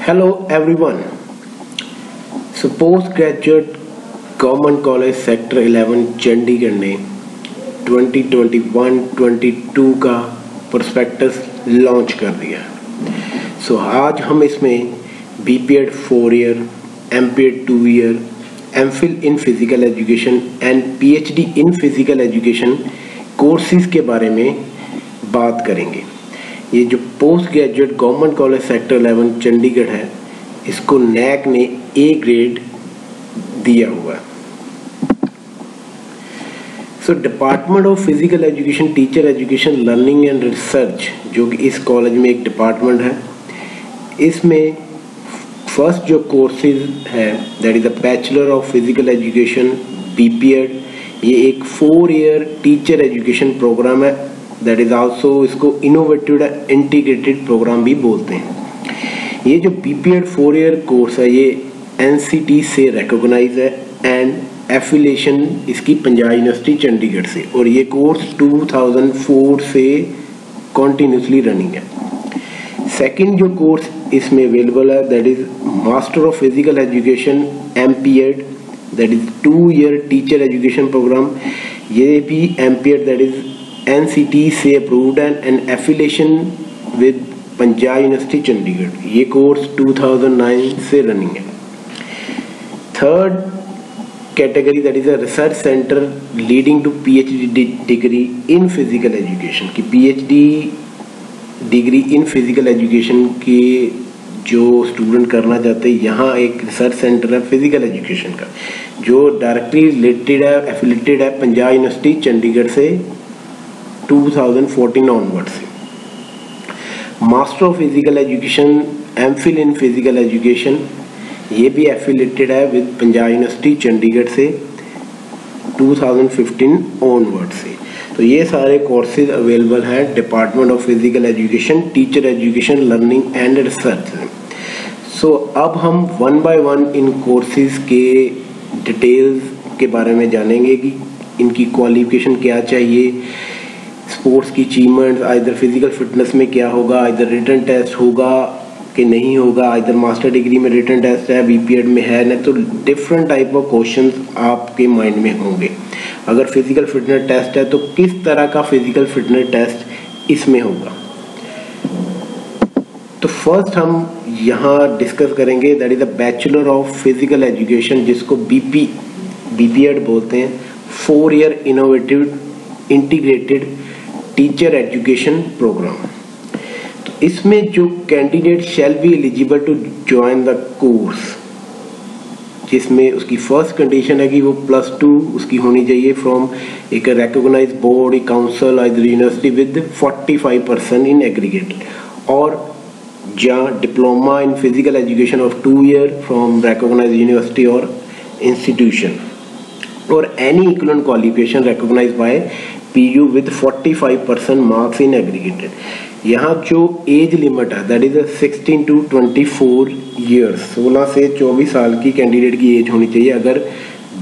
Hello everyone. So postgraduate Government College Sector 11 Chandigarh ने 2021-22 का prospectus launch कर दिया। सो आज हम इसमें BPEd 4 year, MPEd 2 year, MPhil in physical education and PhD in physical education courses के बारे में बात करेंगे। ये जो post graduate government college sector 11 Chandigarh है, इसको नैक ने ए ग्रेड दिया हुआ है। So department of physical education, teacher education, learning and research, जो कि इस कॉलेज में एक डिपार्टमेंट है, इसमें फर्स्ट जो कोर्सेज है that is the bachelor of physical education BPEd. ये एक 4 ईयर टीचर एजुकेशन प्रोग्राम है, दैट इज आल्सो इसको इनोवेटिव इंटीग्रेटेड प्रोग्राम भी बोलते हैं। ये जो बीपीएड 4 ईयर कोर्स है, ये एनसीटी से रिकॉग्नाइज है एंड एफिलिएशन इसकी पंजाब यूनिवर्सिटी चंडीगढ़ से, और ये कोर्स 2004 से कॉन्टिन्यूसली रनिंग है। सेकंड जो कोर्स इसमें अवेलेबल है that is master of physical education MPEd, that is 2 year teacher education programme. ये भी एमपीएड दैट इज एनसीटी से approved and affiliation with Punjab University Chandigarh. ये कोर्स 2009 से रनिंग है। Third category that is a research centre leading to PhD degree in physical education की PhD degree in physical education के जो student करना चाहते हैं, यहाँ एक रिसर्च सेंटर है फिजिकल एजुकेशन का जो डायरेक्टली रिलेटेड है, एफिलेटेड है पंजाब यूनिवर्सिटी चंडीगढ़ से 2014 ऑनवर्ड से। Master of physical education MPhil in physical education, ये भी एफिलेटेड है विद पंजाब यूनिवर्सिटी चंडीगढ़ से 2015 ऑनवर्ड से। तो ये सारे कोर्सेज अवेलेबल हैं department of physical education, teacher education, learning and research. So अब हम one by one in courses के डिटेल्स के बारे में जानेंगे कि इनकी क्वालिफिकेशन क्या चाहिए, स्पोर्ट्स की अचीवमेंट, आइदर फिजिकल फिटनेस में क्या होगा, आइदर रिटन टेस्ट होगा कि नहीं होगा, आइदर मास्टर डिग्री में रिटन टेस्ट है, बीपीएड में है ना, तो डिफरेंट टाइप ऑफ क्वेश्चंस आपके माइंड में होंगे। अगर फिजिकल फिटनेस टेस्ट है तो किस तरह का फिजिकल फिटनेस टेस्ट इसमें होगा। तो फर्स्ट हम यहाँ डिस्कस करेंगे that is the bachelor of physical education, जिसको बीपीएड बोलते हैं, 4 year innovative integrated teacher education programme. तो इसमें जो candidate shall be eligible to join the course, जिसमें उसकी फर्स्ट कंडीशन है कि वो +2 उसकी होनी चाहिए फ्रॉम एक recognise board, council, either university with 45% in aggregate, और जहाँ diploma in physical education of 2 year from recognise university और इंस्टीट्यूशन, और any equivalent qualification recognised by PU with 45% marks in aggregated. यहाँ जो एज लिमिट है that is 16 to 24 years, 16 से 24 साल की कैंडिडेट की एज होनी चाहिए अगर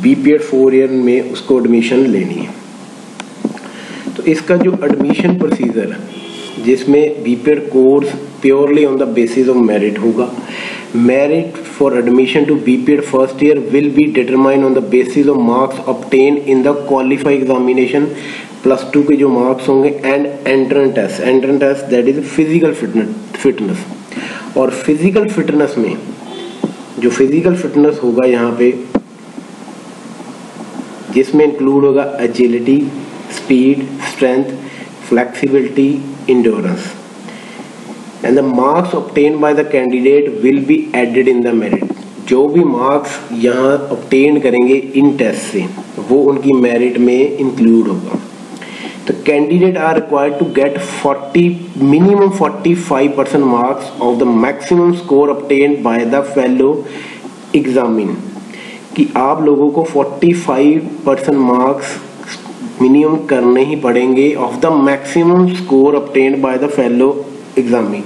बीपीएड 4 ईयर में उसको एडमिशन लेनी है। तो इसका जो एडमिशन प्रोसीजर है, जिसमें BPEd course purely on the basis of merit होगा। Merit for admission to BPEd first year will be determined on the basis of marks obtain in the qualified examination, +2 के जो मार्क्स होंगे, and entrance test that is physical fitness. और physical fitness में जो physical fitness होगा यहाँ पे, जिसमें इंक्लूड होगा agility, speed, strength, flexibility, endurance, and the marks obtain by the candidate will be added in the merit. जो भी मार्क्स यहाँ ऑब्टेन करेंगे इन टेस्ट से, वो उनकी मेरिट में इंक्लूड होगा। तो candidate are required to get minimum 45% marks of the maximum score obtained by the fellow examine, कि आप लोगों को 45% मार्क्स मिनिमम करने ही पड़ेंगे of the maximum score obtained by the fellow examine.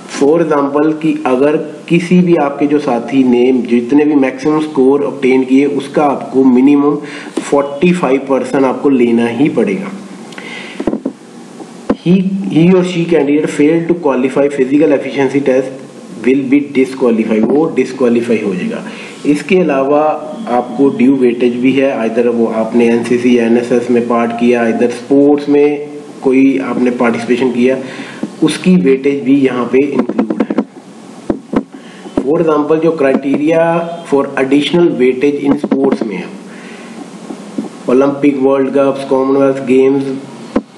For example कि अगर किसी भी आपके जो साथी ने जितने भी मैक्सिमम स्कोर ऑब्टेन किए, उसका आपको मिनिमम 45% आपको लेना ही पड़ेगा। he or she candidate failed to qualify physical efficiency test will be disqualify, वो डिसक्वालीफाई हो जाएगा। इसके अलावा आपको ड्यू वेटेज भी है, आइदर वो आपने एनसीसी या एनएसएस में पार्ट किया, आइदर स्पोर्ट्स में कोई आपने पार्टिसिपेशन किया, उसकी वेटेज भी यहाँ पे इंक्लूड है। फॉर एग्जाम्पल जो criteria for additional weightage in sports में है, Olympic, world cups, Commonwealth games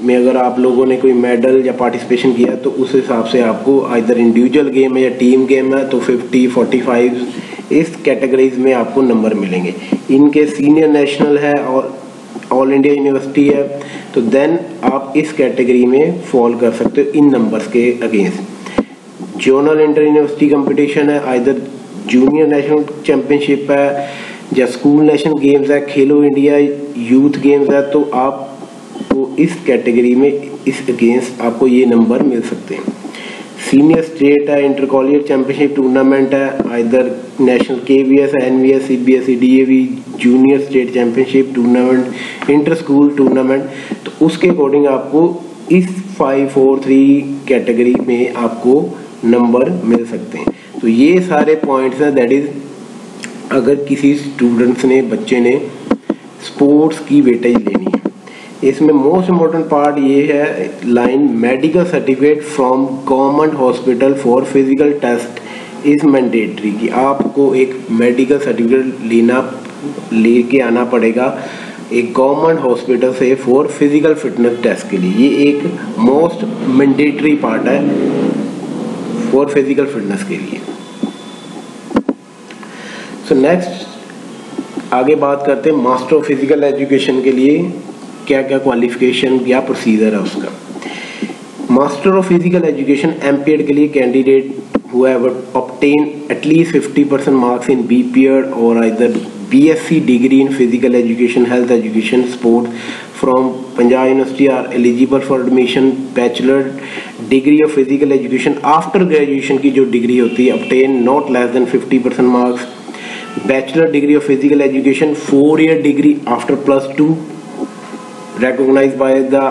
में अगर आप लोगों ने कोई मेडल या पार्टिसिपेशन किया तो उस हिसाब से आपको आइदर इंडिविजुअल गेम है या टीम गेम है तो 50, 45 इस कैटेगरीज में आपको नंबर मिलेंगे। इनके सीनियर नेशनल है और ऑल इंडिया यूनिवर्सिटी है तो देन आप इस कैटेगरी में फॉल कर सकते हो इन नंबर्स के against. Zonal inter university competition है, आइदर जूनियर नेशनल चैंपियनशिप है या स्कूल नेशनल गेम्स है, खेलो इंडिया यूथ गेम्स है, तो आपको इस कैटेगरी में इस अगेंस्ट आपको ये नंबर मिल सकते हैं। सीनियर स्टेट है, इंटर कॉलेज चैंपियनशिप टूर्नामेंट है, आइदर नेशनल केवीएस है, NVS, CBSE, DAV, junior state championship tournament, inter school tournament, तो उसके अकॉर्डिंग आपको इस 5, 4, 3 कैटेगरी में आपको नंबर मिल सकते हैं। तो ये सारे पॉइंट्स हैं, दैट इज अगर किसी स्टूडेंट्स ने, बच्चे ने स्पोर्ट्स की वेटेज लेनी है। इसमें मोस्ट इम्पोर्टेंट पार्ट ये है line, medical certificate from government hospital for physical test is mandatory, कि आपको एक मेडिकल सर्टिफिकेट लेके आना पड़ेगा एक गवर्नमेंट हॉस्पिटल से फॉर फिजिकल फिटनेस टेस्ट के लिए। ये एक मोस्ट मैंडेटरी पार्ट है फॉर फिजिकल फिटनेस के लिए। सो नेक्स्ट आगे बात करते हैं मास्टर ऑफ फिजिकल एजुकेशन के लिए क्या क्या क्वालिफिकेशन या प्रोसीजर है उसका। Master of physical education MPEd के लिए candidate who have obtained at least 50% marks in BPEd or either BSc degree in physical education, health education, sport from Punjab University are eligible for admission। Bachelor degree of physical education after graduation की जो degree होती है obtain not less than 50% marks। Bachelor degree of physical education 4-year degree after +2 recognized by the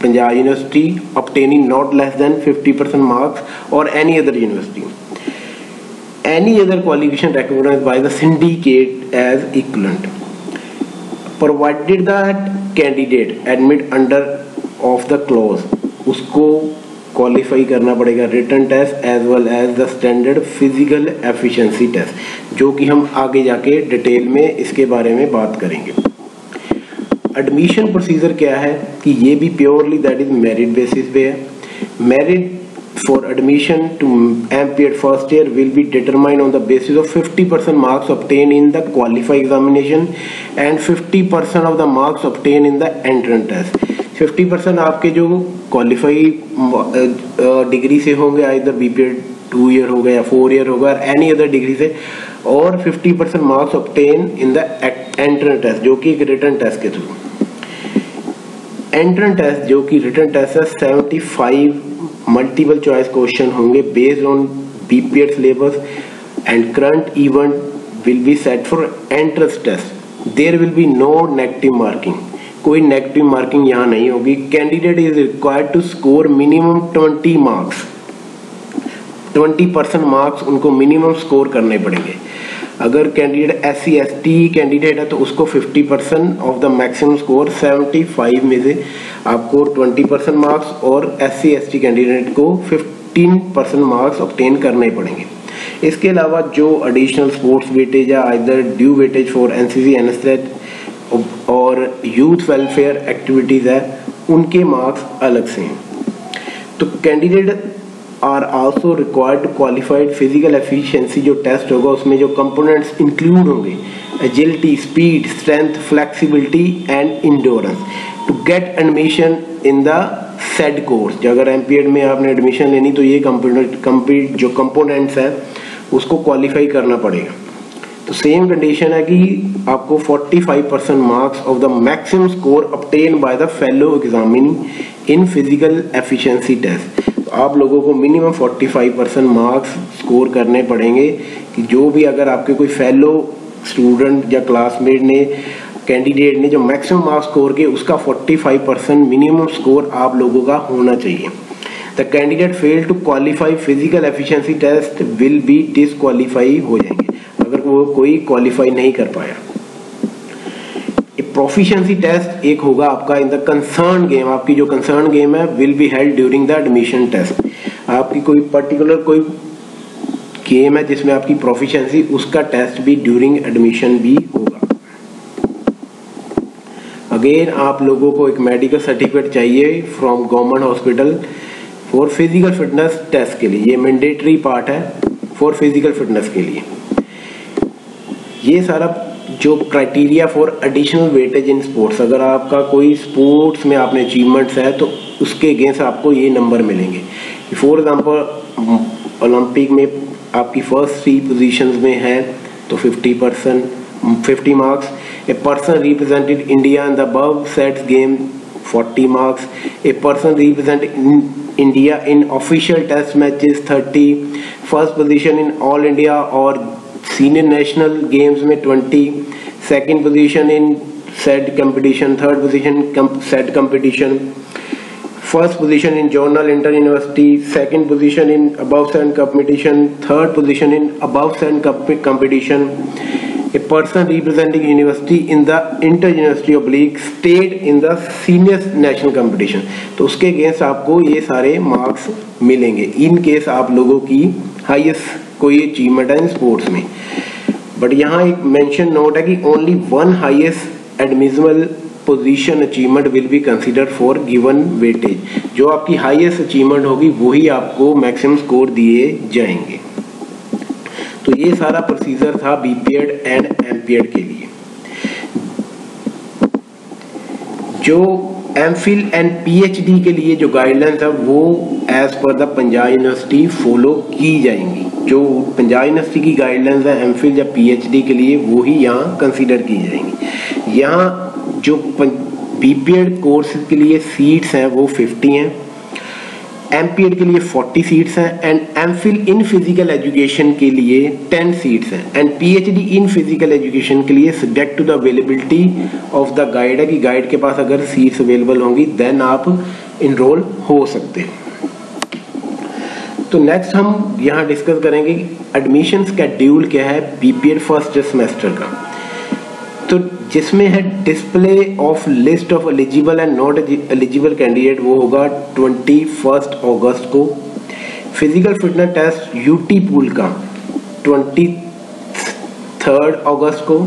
Punjab University obtaining not less than 50% marks or any other university। Any other qualification recognized by the syndicate as equivalent, provided that candidate admit under of the clause, उसको qualify करना पड़ेगा written test as well as the standard physical efficiency test, जो कि हम आगे जाके detail में इसके बारे में बात करेंगे। एडमिशन प्रोसीजर क्या है कि ये भी purely that is merit basis पे है। Merit for admission to MPEd first year will be determined on the basis of 50% marks obtain in the qualify examination and 50% of the marks obtain in the entrance test. 50% आपके जो qualify degree से होंगे, either BPEd 2 year हो गया, 4 year होगा, any other degree से, और 50% marks obtain in the entrance test जो कि एक रिटन टेस्ट के थ्रू। एंट्रेंस टेस्ट जो कि रिटन टेस्ट है 75 मल्टीपल चॉइस क्वेश्चन होंगे based on BPEd syllabus and current event will be set for entrance test. There will be no negative marking, कोई नेगेटिव मार्किंग यहाँ नहीं होगी। Candidate is required to score minimum 20 marks, 20% marks उनको minimum score करने पड़ेंगे। अगर candidate SC ST candidate है तो उसको 50% ऑफ द मैक्सिमम स्कोर 75 में से आपको 20% मार्क्स, और SC ST कैंडिडेट को 15% मार्क्स ऑब्टेन करने पड़ेंगे। इसके अलावा जो एडिशनल स्पोर्ट्स वेटेज है, either due weightage for NCC NSS और यूथ वेलफेयर एक्टिविटीज है, उनके मार्क्स अलग से हैं। तो candidate are also required to qualified physical efficiency जो टेस्ट होगा उसमें जो कंपोनेंट्स इंक्लूड होंगे, agility, speed, strength, flexibility and endurance to get admission in the said course. जो अगर एमपीएड में आपने एडमिशन लेनी तो ये जो कंपोनेंट्स है उसको क्वालिफाई करना पड़ेगा। तो सेम कंडीशन है कि आपको 45% marks of the maximum score obtain by the fellow examining in physical efficiency test. आप लोगों को मिनिमम 45% मार्क्स स्कोर करने पड़ेंगे कि जो भी अगर आपके कोई फेलो स्टूडेंट या क्लासमेट ने, कैंडिडेट ने जो मैक्सिमम मार्क्स स्कोर किए उसका 45% मिनिमम स्कोर आप लोगों का होना चाहिए। The candidate fail to qualify physical efficiency test will be disqualify हो जाएंगे अगर वो कोई क्वालिफाई नहीं कर पाया। प्रोफिशिएंसी टेस्ट एक होगा आपका इन द कंसर्न गेम, आपकी जो कंसर्न गेम है will be held during the admission test. आपकी कोई पर्टिकुलर कोई गेम है जिसमें आपकी प्रोफिशिएंसी, उसका टेस्ट भी ड्यूरिंग एडमिशन भी होगा। अगेन आप लोगों को एक मेडिकल सर्टिफिकेट चाहिए from government hospital for physical fitness test के लिए, ये मैंडेटरी पार्ट है फॉर फिजिकल फिटनेस के लिए। ये सारा जो criteria for additional weightage in sports, अगर आपका कोई स्पोर्ट्स में आपने अचीवमेंट्स है तो उसके अगेंस्ट आपको ये नंबर मिलेंगे। फॉर एग्जांपल ओलंपिक में आपकी फर्स्ट 3 पोजीशंस में है तो 50 marks. A person represented India in the above sets game 40 marks. A person represent India in official test matches 30। First position in all India और senior national games में 20, second position in set competition, third position set competition, first position in general inter university, second position in above set competition, third position in above set competition. A person representing university in the inter university oblique state in the senior national competition, तो उसके against आपको ये सारे marks मिलेंगे in case आप लोगों की highest कोई अचीवमेंट है इन स्पोर्ट्स में। बट यहाँ एक मेंशन नोट है कि only one highest admissible position achievement will be considered for given weightage. जो आपकी हाईएस्ट अचीवमेंट होगी वही आपको मैक्सिमम स्कोर दिए जाएंगे। तो ये सारा प्रोसीजर था बीपीएड एंड एमपीएड के लिए। जो एमफिल एंड पीएचडी के लिए जो गाइडलाइंस है वो as per the Punjab university follow की जाएंगी। जो पंजाब यूनिवर्सिटी की गाइडलाइंस है एमफिल या पीएचडी के लिए वो ही यहाँ कंसीडर की जाएंगी। यहाँ जो बीपीएड कोर्स के लिए सीट्स हैं वो 50 हैं, एमपीएड के लिए 40 सीट्स हैं and MPhil in physical education के लिए 10 सीट्स हैं and PhD in physical education के लिए subject to the availability of the guide है कि गाइड के पास अगर सीट्स अवेलेबल होंगी देन आप इनरोल हो सकते हैं। तो नेक्स्ट हम यहाँ डिस्कस करेंगे एडमिशन स्केड्यूल क्या है बीपीएड फर्स्ट सेमेस्टर का। तो जिसमें है display of list of eligible and not eligible candidate, वो होगा 21 अगस्त को। Physical fitness test UT pool का 23 अगस्त को।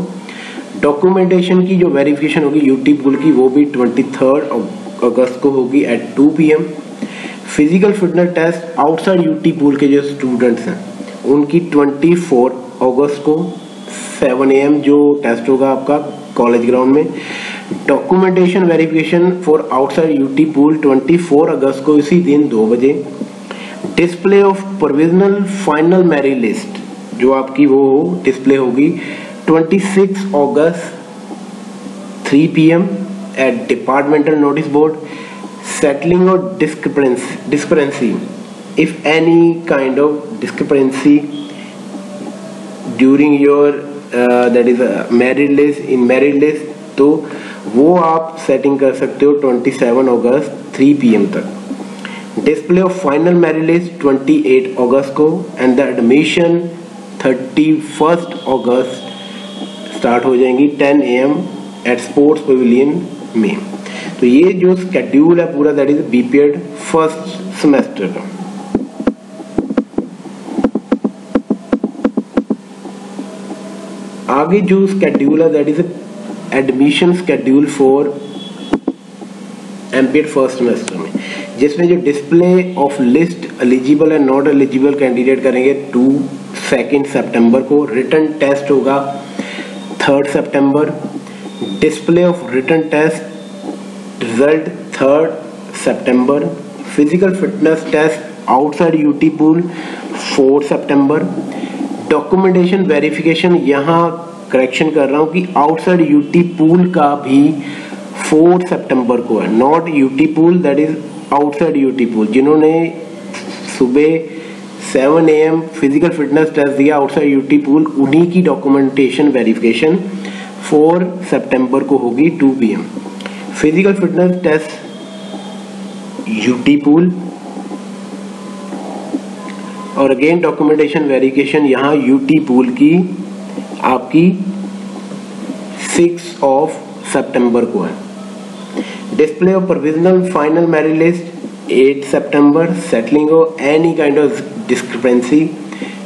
डॉक्यूमेंटेशन की जो वेरिफिकेशन होगी यूटी पूल की वो भी 23 अगस्त को होगी at 2 PM। Physical fitness test outside UT pool के जो स्टूडेंट्स हैं उनकी 24 अगस्त को 7 AM जो टेस्ट होगा आपका कॉलेज ग्राउंड में। Documentation verification for outside UT pool 24 अगस्त को इसी दिन 2 बजे। Display of provisional final merit list जो आपकी वो डिस्प्ले होगी 26 अगस्त 3 PM at departmental notice board. Settling और discrepancy if any kind of discrepancy during your that is merit list तो वो आप सेटिंग कर सकते हो 27 अगस्त 3 PM तक। Display of final merit list 28 अगस्त को and the admission 31 August start हो जाएंगी 10 AM एट स्पोर्ट्स पवेलियन में। तो ये जो स्केड्यूल है पूरा that is BPEd first semester का। आगे जो स्केड्यूल है that is admission schedule for MPEd first semester में, जिसमें जो display of list eligible and not eligible candidate करेंगे 2 सितंबर को। रिटन टेस्ट होगा 3 सितंबर। Display of written test result 3 सितंबर। Physical fitness test outside UT pool 4 सितंबर। डॉक्यूमेंटेशन वेरिफिकेशन यहाँ करेक्शन कर रहा हूँ कि आउटसाइड यूटी पूल का भी 4 सितंबर को है, not UT pool that is outside UT pool. जिन्होंने सुबह 7 AM फिजिकल फिटनेस टेस्ट दिया आउटसाइड यूटी पूल उन्हीं की डॉक्यूमेंटेशन वेरिफिकेशन 4 सितंबर को होगी 2 PM। Physical fitness test UT pool और अगेन डॉक्यूमेंटेशन वेरिफिकेशन यहाँ यूटी पूल की आपकी 6 सितंबर को है। Display of provisional final merit list 8 सितंबर, settling of any kind of discrepancy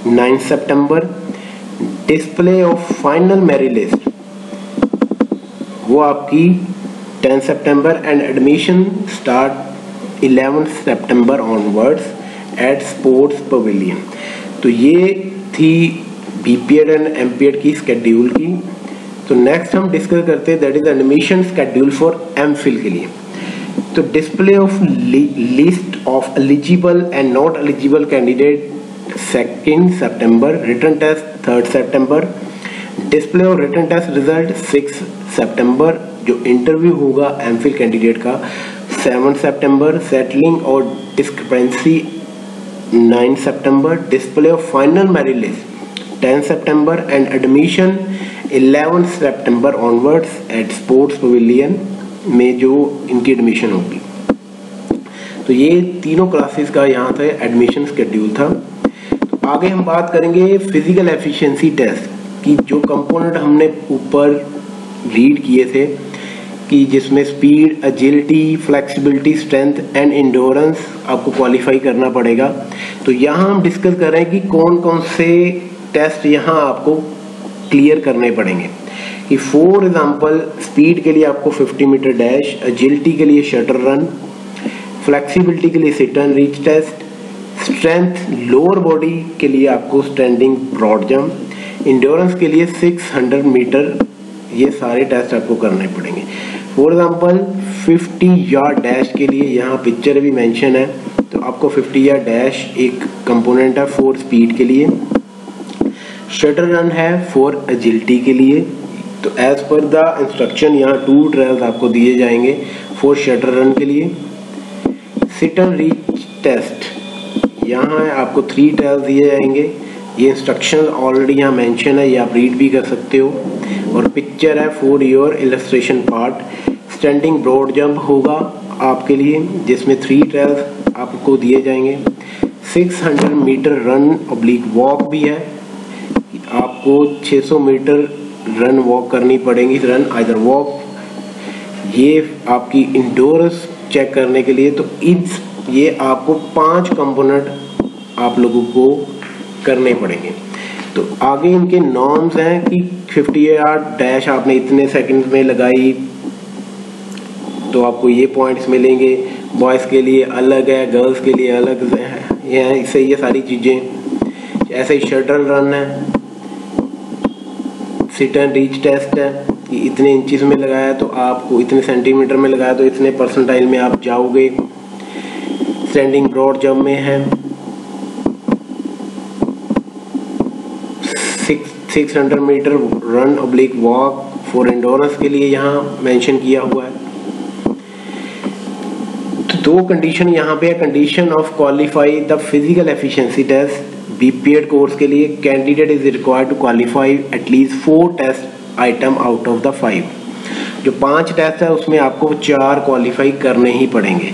9 सितंबर, display of final merit list वो आपकी 10 सितंबर एंड एडमिशन स्टार्ट 11 सितंबर ऑनवर्ड्स एट स्पोर्ट्स पवेलियन। तो ये थी बीपीएड एंड एमपीएड की स्केड्यूल की। तो नेक्स्ट हम डिस्कस करते हैं that is admission schedule for MPhil के लिए। तो display of list of eligible and not eligible candidate 2 सितंबर, रिटन टेस्ट 3 सितंबर, display of written test result 6 सितंबर, जो इंटरव्यू होगा एमफिल कैंडिडेट का 7 सितंबर, सेटलिंग और डिस्क्रिपेंसी 9 सितंबर, display of final merit list 10 सितंबर एंड एडमिशन 11 सितंबर ऑनवर्ड्स एट स्पोर्ट्स पवेलियन में जो इनकी एडमिशन होगी। तो ये तीनों क्लासेस का यहाँ से एडमिशन शेड्यूल था। तो आगे हम बात करेंगे फिजिकल एफिशिएंसी टेस्ट की, जो कंपोनेंट हमने ऊपर रीड किए थे कि जिसमें speed, agility, flexibility, strength and endurance आपको क्वालिफाई करना पड़ेगा। तो यहाँ हम डिस्कस कर रहे हैं कि कौन कौन से टेस्ट यहाँ आपको क्लियर करने पड़ेंगे। कि फॉर एग्जांपल स्पीड के लिए आपको 50 मीटर डैश, एजिलिटी के लिए शटर रन, फ्लेक्सिबिलिटी के लिए sit and reach test, strength lower body के लिए आपको स्टैंडिंग ब्रॉड जंप, इंड्योरेंस के लिए 600 मीटर, ये सारे टेस्ट आपको करने पड़ेंगे। फॉर एग्जांपल 50 यार्ड डैश के लिए यहाँ पिक्चर भी मेंशन है, तो आपको 50 यार्ड डैश एक कंपोनेंट है फॉर स्पीड के लिए, शटर रन है फॉर एजिलिटी के लिए। तो एज पर द इंस्ट्रक्शन यहाँ 2 ट्रायल्स आपको दिए जाएंगे फॉर शटर रन के लिए। सिट एंड रीच टेस्ट यहाँ आपको 3 ट्रायल्स दिए जाएंगे। ये इंस्ट्रक्शन ऑलरेडी यहाँ मेंशन है, ये आप रीड भी कर सकते हो। और पिक्चर है for your illustration part. Standing broad jump होगा आपके लिए जिसमें 3 ट्रायल्स आपको दिए जाएंगे। 600 मीटर रन ऑब्लिक वॉक भी है, आपको 600 मीटर रन वॉक करनी पड़ेगी, रन आइदर वॉक। ये आपकी इंडोरेंस चेक करने के लिए। तो ये आपको 5 कंपोनेंट आप लोगों को करने पड़ेंगे। तो आगे इनके नॉर्म्स हैं कि 50 यार्ड डैश आपने इतने सेकंड में लगाई तो आपको ये पॉइंट्स मिलेंगे। बॉयज़ के लिए अलग है, गर्ल्स के लिए अलग है, इससे ये सारी चीज़ें। ऐसे ही शटल रन है, सिट एंड रीच टेस्ट है कि इतने इंचेस में लगाया तो आपको, इतने सेंटीमीटर में लगाया तो इतने परसेंटाइल में आप जाओगे। स्टैंडिंग ब्रॉड जंप में है 600 metre run oblique walk for endurance के लिए यहाँ मेंशन किया हुआ है। तो 2 कंडीशन यहाँ पे है। Condition of qualify the physical efficiency test BPEd course के लिए candidate is required to qualify at least 4 test item out of the 5। जो 5 टेस्ट है उसमें आपको 4 क्वालिफाई करने ही पड़ेंगे।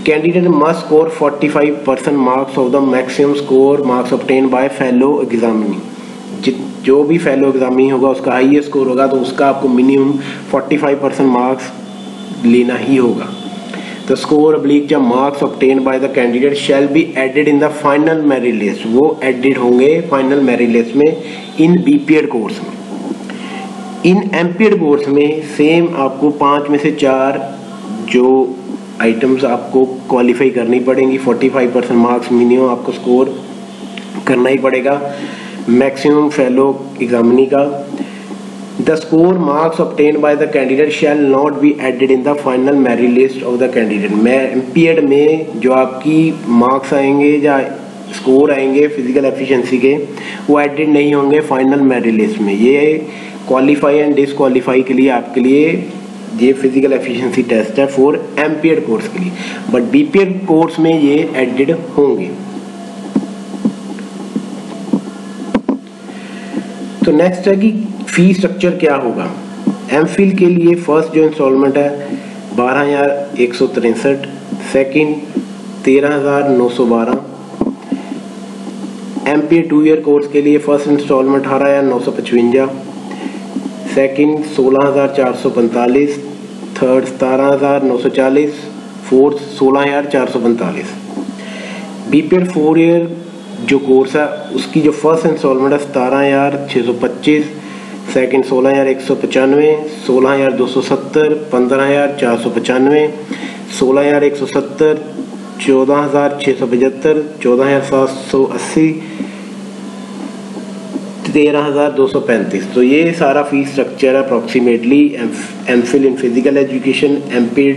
Candidate must score 45% marks of the maximum score marks obtain bye fellow examinee. जो भी फेलो एग्जामिनी होगा उसका हाईएस्ट स्कोर होगा तो उसका आपको मिनिमम 45% मार्क्स लेना ही होगा। The score oblique जब marks obtained by the candidate shall be added in the final merit list, वो added होंगे final merit list में in BPED कोर्स में। इन MPED कोर्स में सेम आपको 5 में से 4 जो आइटम्स आपको क्वालिफाई करनी पड़ेंगी। 45% मार्क्स मिनिमम आपको स्कोर करना ही पड़ेगा मैक्सिमम फेलो एग्जामिनी का। The score marks obtained by the candidate shall not be added in the final merit list of the candidate। MPED में जो आपकी मार्क्स आएंगे या स्कोर आएंगे फिजिकल एफिशिएंसी के, वो एडिड नहीं होंगे फाइनल मेरिट लिस्ट में। ये क्वालिफाई एंड डिसक्वालीफाई के लिए आपके लिए ये फिजिकल एफिशिएंसी टेस्ट है फॉर MPED कोर्स के लिए, बट BPED कोर्स में ये एडिड होंगे। तो नेक्स्ट है कि फी स्ट्रक्चर क्या होगा। एमफिल के लिए फर्स्ट जो इंस्टॉलमेंट है 12,163, सेकंड 13,912, MPED 2 ईयर कोर्स के लिए first instalment 18,955, second 16,445, third 17,940, fourth 16,445। BPED 4 year जो कोर्स है उसकी जो फर्स्ट इंस्टॉलमेंट है 17,625, सेकंड 16,195, 16,270, 15,495, 16,170, 14,675, 14,780, 13,235। तो ये सारा फीस स्ट्रक्चर है अप्रॉक्सीमेटली MPhil इन फिजिकल एजुकेशन, MPED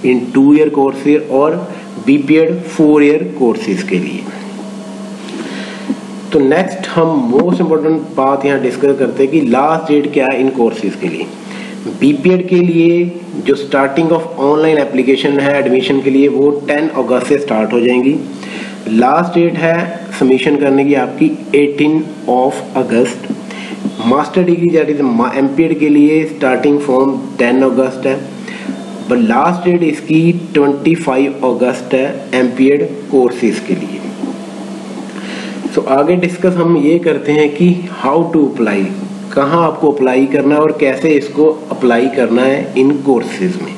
इन 2 ईयर कोर्सेज और BPED 4 ईयर कोर्सेज के लिए। तो नेक्स्ट हम मोस्ट इम्पोर्टेंट बात यहाँ डिस्कस करते हैं कि लास्ट डेट क्या है इन कोर्सेज के लिए। BPED के लिए जो स्टार्टिंग ऑफ ऑनलाइन एप्लीकेशन है एडमिशन के लिए वो 10 अगस्त से स्टार्ट हो जाएंगी। लास्ट डेट है सबमिशन करने की आपकी 18 अगस्त। Master degree that is MPED के लिए स्टार्टिंग फ्रॉम 10 अगस्त है, पर लास्ट डेट इसकी 25 अगस्त है MPED कोर्सेज के लिए। तो आगे डिस्कस हम ये करते हैं कि हाउ टू अप्लाई, कहाँ आपको अप्लाई करना है और कैसे इसको अप्लाई करना है इन कोर्सेज में।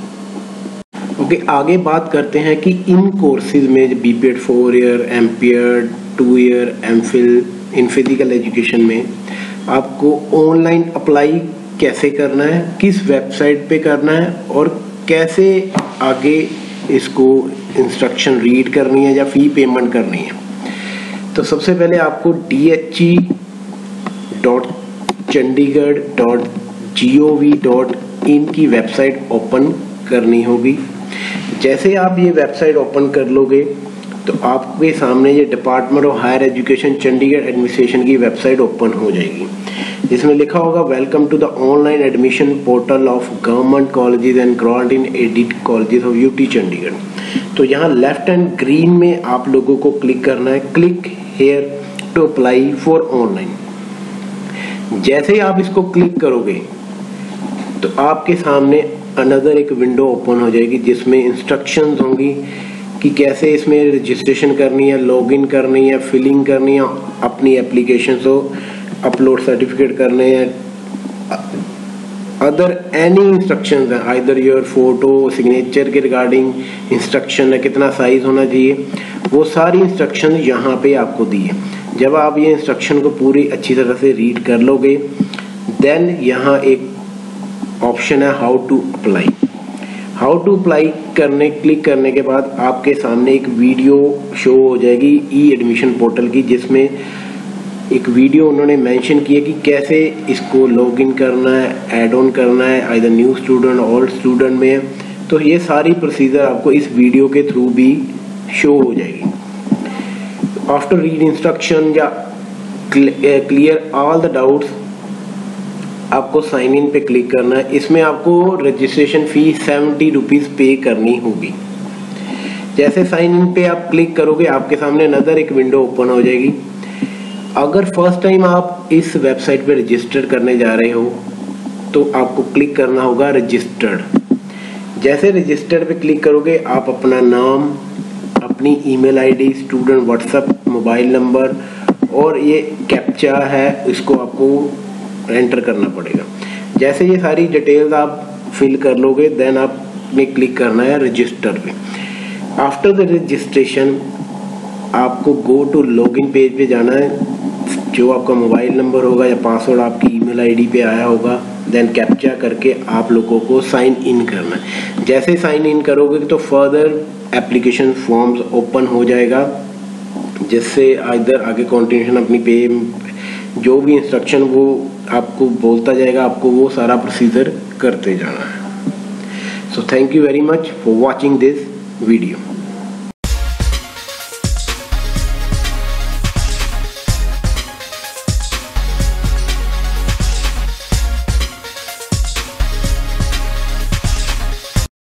ओके, आगे बात करते हैं कि इन कोर्सेज में BPED 4 year, MPED 2 year, MPhil इन फिजिकल एजुकेशन में आपको ऑनलाइन अप्लाई कैसे करना है, किस वेबसाइट पे करना है और कैसे आगे इसको इंस्ट्रक्शन रीड करनी है या फी पेमेंट करनी है। तो सबसे पहले आपको dhe.chandigarh.gov.in की वेबसाइट ओपन करनी होगी। जैसे आप ये वेबसाइट ओपन कर लोगे तो आपके सामने ये department of higher education Chandigarh administration की वेबसाइट ओपन हो जाएगी, जिसमें लिखा होगा welcome to the online admission portal of government colleges and grant aided colleges of UT Chandigarh. तो यहाँ लेफ्ट एंड ग्रीन में आप लोगों को क्लिक करना है, click here to apply for online. जैसे ही आप इसको क्लिक करोगे तो आपके सामने अनदर एक विंडो ओपन हो जाएगी जिसमें इंस्ट्रक्शंस होंगी कि कैसे इसमें रजिस्ट्रेशन करनी है, लॉगिन करनी है, फिलिंग करनी है, अपनी एप्लीकेशन को अपलोड सर्टिफिकेट करने हैं, अदर एनी इंस्ट्रक्शंस हैं, आइदर योर फोटो सिग्नेचर के रिगार्डिंग इंस्ट्रक्शन है, कितना साइज होना चाहिए, वो सारी इंस्ट्रक्शन यहाँ पे आपको दी है। जब आप ये इंस्ट्रक्शन को पूरी अच्छी तरह से रीड कर लोगे देन यहाँ एक ऑप्शन है how to apply. How to apply click करने के बाद आपके सामने एक वीडियो शो हो जाएगी ई एडमिशन पोर्टल की, जिसमें एक वीडियो उन्होंने मेंशन किया कि कैसे इसको लॉगिन करना है, ऐड ऑन करना है, either new student old student में। तो ये सारी प्रोसीजर आपको इस वीडियो के थ्रू भी शो हो जाएगी। आफ्टर रीड इंस्ट्रक्शन या क्लियर ऑल द डाउट्स आपको साइन इन पे क्लिक करना है। इसमें आपको रजिस्ट्रेशन फी 70 रुपीज पे करनी होगी। जैसे साइन इन पे आप क्लिक करोगे आपके सामने अनदर एक विंडो ओपन हो जाएगी। अगर फर्स्ट टाइम आप इस वेबसाइट पे रजिस्टर करने जा रहे हो तो आपको क्लिक करना होगा रजिस्टर्ड। जैसे रजिस्टर्ड पे क्लिक करोगे आप अपना नाम, अपनी email ID, student WhatsApp mobile number और ये कैप्चा है इसको आपको एंटर करना पड़ेगा। जैसे ये सारी डिटेल्स आप फिल कर लोगे देन आपने क्लिक करना है रजिस्टर पे। आफ्टर द रजिस्ट्रेशन आपको गो टू लॉगिन पेज पे जाना है। जो आपका मोबाइल नंबर होगा या पासवर्ड आपकी ईमेल आईडी पे आया होगा देन कैप्चा करके आप लोगों को साइन इन करना है। जैसे साइन इन करोगे तो फर्दर एप्लीकेशन फॉर्म्स ओपन हो जाएगा, जिससे इधर आगे कंटिन्यूशन अपनी पे जो भी इंस्ट्रक्शन वो आपको बोलता जाएगा, आपको वो सारा प्रोसीजर करते जाना है। So thank you very much for watching this video.